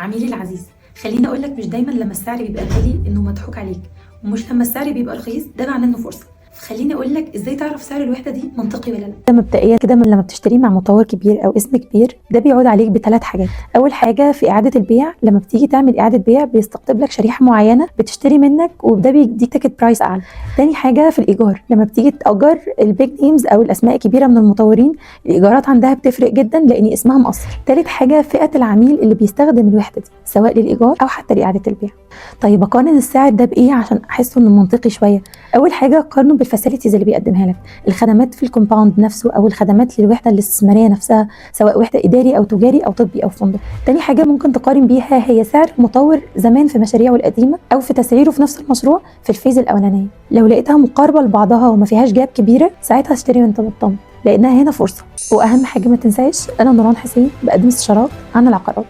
عميلي العزيز، خليني اقول لك مش دايما لما السعر بيبقى غالي انه مضحوك عليك، ومش لما السعر بيبقى رخيص ده معناه انه فرصه. فخليني اقول لك ازاي تعرف سعر الوحده دي منطقي ولا لا. ده مبدئيا كده من لما بتشتري مع مطور كبير او اسم كبير، ده بيعود عليك بثلاث حاجات. اول حاجه في اعاده البيع، لما بتيجي تعمل اعاده بيع بيستقطب لك شريحه معينه بتشتري منك وده بيديك تيكت برايس اعلى. تاني حاجه في الايجار، لما بتيجي تاجر البيج نيمز او الاسماء الكبيره من المطورين، الايجارات عندها بتفرق جدا لان اسمها مؤثر. تالت حاجه فئه العميل اللي بيستخدم الوحده دي سواء للايجار او حتى لاعاده البيع. طيب اقارن السعر ده بايه عشان احسه انه منطقي شويه؟ اول حاجه قارنه بالفاسيلتيز اللي بيقدمها لك، الخدمات في الكومباوند نفسه او الخدمات للوحده الاستثماريه نفسها، سواء وحده اداري او تجاري او طبي او فندق. تاني حاجه ممكن تقارن بيها هي سعر المطور زمان في مشاريعه القديمه او في تسعيره في نفس المشروع في الفيز الاولانيه. لو لقيتها مقاربه لبعضها وما فيهاش جاب كبيره ساعتها اشتري وانت مطمن، لانها هنا فرصه. واهم حاجه ما تنساش، انا نوران حسين بقدم استشارات عن العقارات.